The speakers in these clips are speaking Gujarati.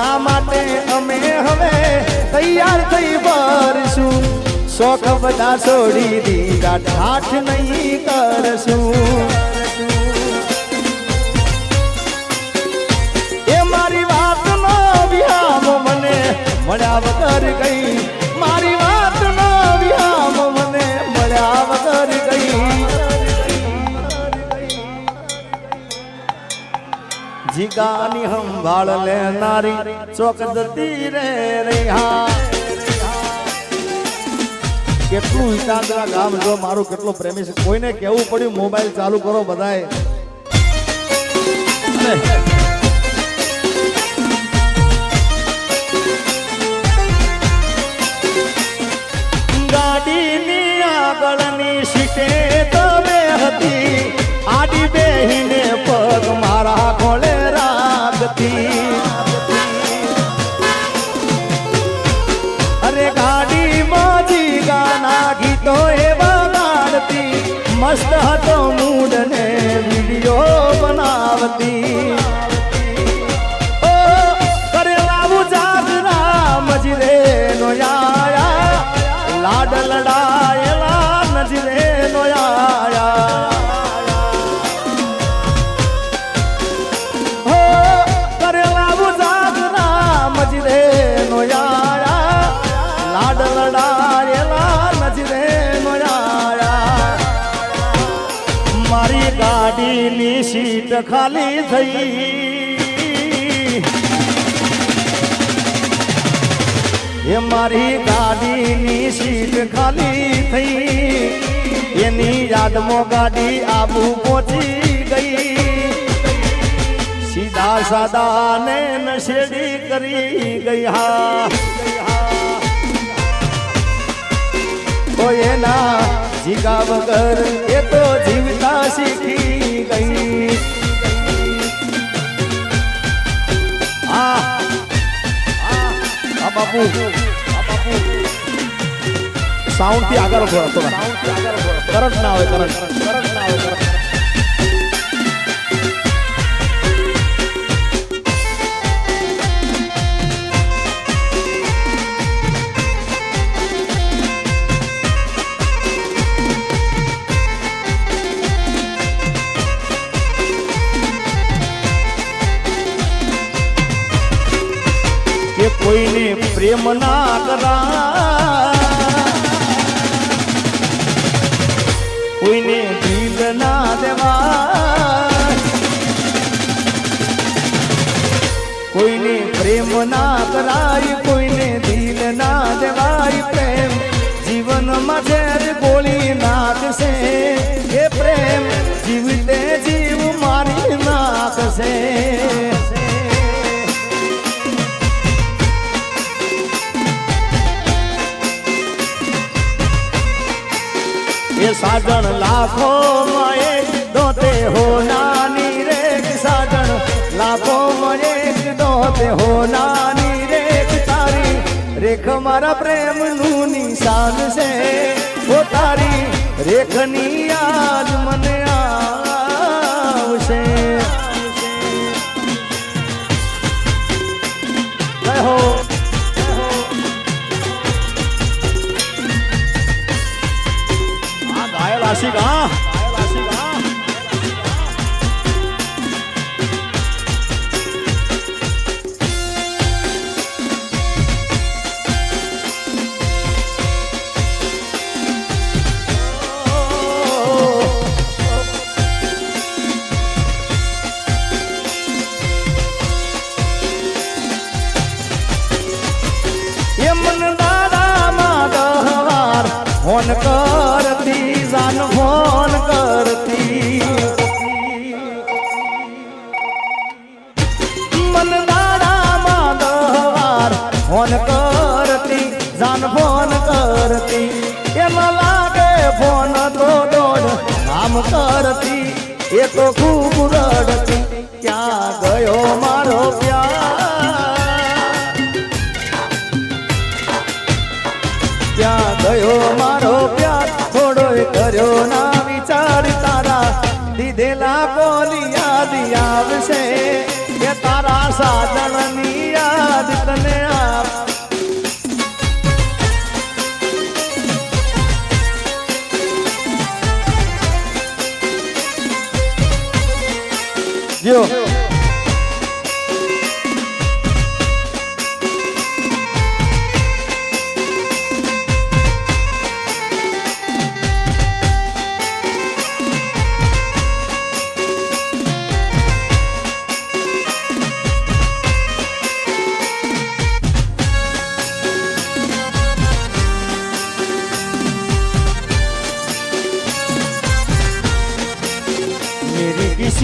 એના માટે અમે હવે તૈયાર થઈ ભરશું શોખ બધા છોડી દીધા ઠાઠ નહીં કરશું એ મારી વાતનો વિહામ મને મળ્યા વગર ગઈ મારી વાતનો વિહામ મને મળ્યા વગર ગઈ જીગાની સંભાળ લેનારી ચોક જતી રે રહ્યા કેટલું વિચારતા ગામ જો મારું કેટલું પ્રેમી છે કોઈને કેવું પડ્યું મોબાઈલ ચાલુ કરો બધાએ ગાડીની આગળની સીટે તમે હતી આડી બેહીને પગ મારા ખોળે રાખતી અરે ગાડીમાં જીગાના ગીતો એવા ગાડતી મસ્ત હતો મૂડ ને વિડીયો બનાવતી ઓ કરે લાવું જાગરા મજરે નો આયા લાડ લડાયેલા નજરે નો આયા હો કરે લાવું જાગરા મજરે નો આયા લાડ લડાયેલા નજરે નો આયા મારી ગાડીની સીટ ખાલી થઈ એ મારી ગાડીની સીટ ખાલી થઈ એની યાદમાં ગાડી આબુ પહોંચી ગઈ સીધા સાદા ને નશેડી કરી ગઈ હા તો એના જીગા વગર એ તો જીવતા શીખી ગઈ બાપુ સાઉન્ડ થી આગળ કરંટ ના હોય કરંટ ના હોય કોઈને પ્રેમ ના કરા કોઈને દિલ ના દેવા કોઈને પ્રેમ ના કરાય કોઈને દિલ ના દેવાય પ્રેમ જીવનમાં ઝેર ગોળી નાખશે એ પ્રેમ જીવતે જીવ મારી નાખશે साजन लाखों में एक दोते हो नानी रे साजन लाखों में एक दोते हो नानी रे तारी रेख मारा प्रेम नू निशान से वो तारी रेखनी आज मन आवशे जय हो आशिका फोन करती जान फोन करती मन दाड़ा माधवार फोन करती जान फोन करती एम लागे फोन तो दौड़ काम करती ये तो खूब रड़ती क्या गयो मारो प्यार क्या गयो मारो प्यार थोड़ो कर्यो ना विचार तारा दीदेला बोली याद आवशे के तारा साजन नी याद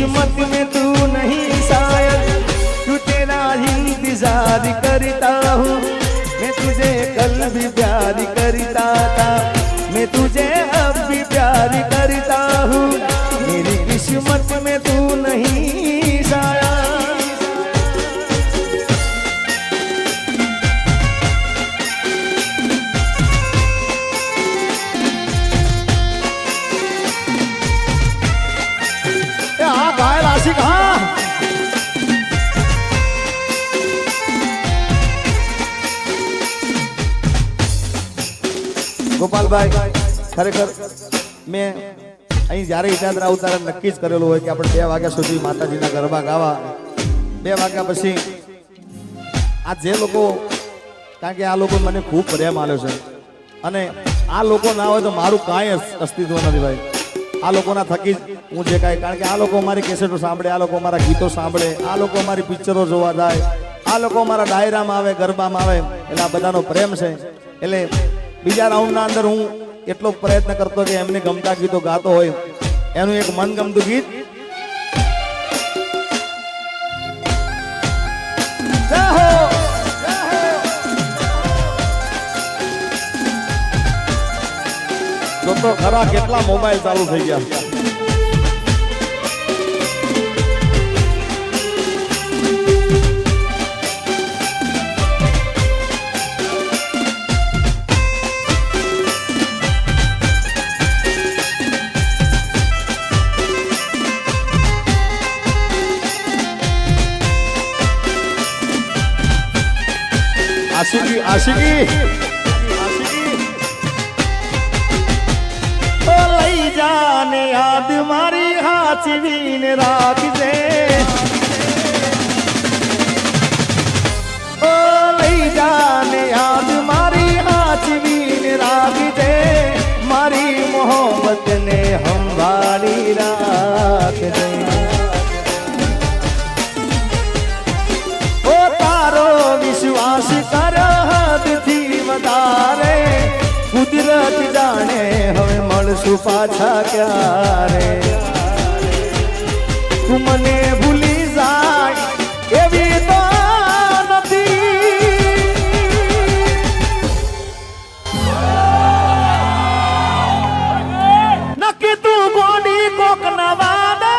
किस्मत में तू नहीं शायद, तू तेरा इंतजार करता हूँ। मैं तुझे कल भी प्यार करता था, मैं तुझे अब भी प्यार करता हूँ। मेरी किस्मत में तू नहीं शायद। घायल आशिक हाँ ગોપાલભાઈ ખરેખર મેં અહીં જ્યારે ઈજાદરા અવતારે નક્કી જ કરેલું હોય કે આપણે 2 વાગ્યા સુધી માતાજીના ગરબા ગાવા, 2 વાગ્યા પછી આ જે લોકો, કારણ કે આ લોકો મને ખૂબ પ્રેમ આલ્યો છે અને આ લોકો ના હોય તો મારું કાંઈ અસ્તિત્વ નથી ભાઈ. આ લોકોના થકી હું જે કાંઈ, કારણ કે આ લોકો મારી કેસેટો સાંભળે, આ લોકો મારા ગીતો સાંભળે, આ લોકો મારી પિક્ચરો જોવા જાય, આ લોકો મારા ડાયરામાં આવે, ગરબામાં આવે, એટલે આ બધાનો પ્રેમ છે. એટલે બીજા રાઉન્ડના અંદર હું એટલો પ્રયત્ન કરતો કે એમને ગમતા ગીતો ગાતો હોય, એનું એક મનગમતું ગીત તો ખરા કેટલા મોબાઈલ ચાલુ થઈ ગયા. આશિકી આશિકી લઈ જાને યાદ મારી હાચવીને રાખજે, ઓ લઈ જાને યાદ મારી હાચવીને રાખજે, મારી મોહબ્બતને સંભાળી રાખજે. ઓ તારો વિશ્વાસ કર હદથી વધારે, કુદરત જાણે હવે મળશું પાછા ક્યારે. તું મને ભૂલી જાય એવી તો નથી, નક્કી તું ગોડી કોક નવાને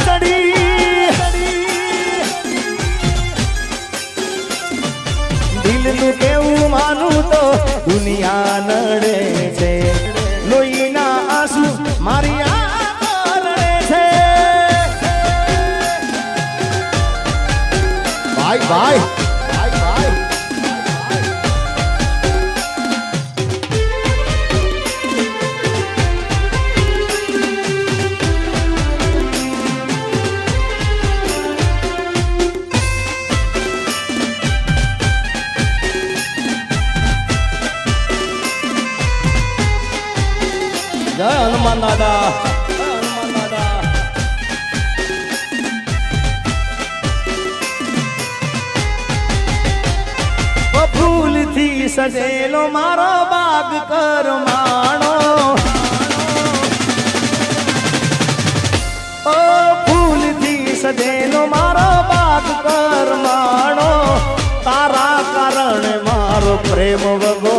ચડી, દિલનું કેવું માનું તો દુનિયા નડે છે, લોહીના આંસુ મારી આંખો રડે છે. ભાઈ ભાઈ જય હનુમાન દાદા. ફૂલથી સજેલો મારો બાગ કરમાણો, ઓ ફૂલથી સજેલો મારો બાગ કરમાણો, તારા કારણે મારો પ્રેમ વગો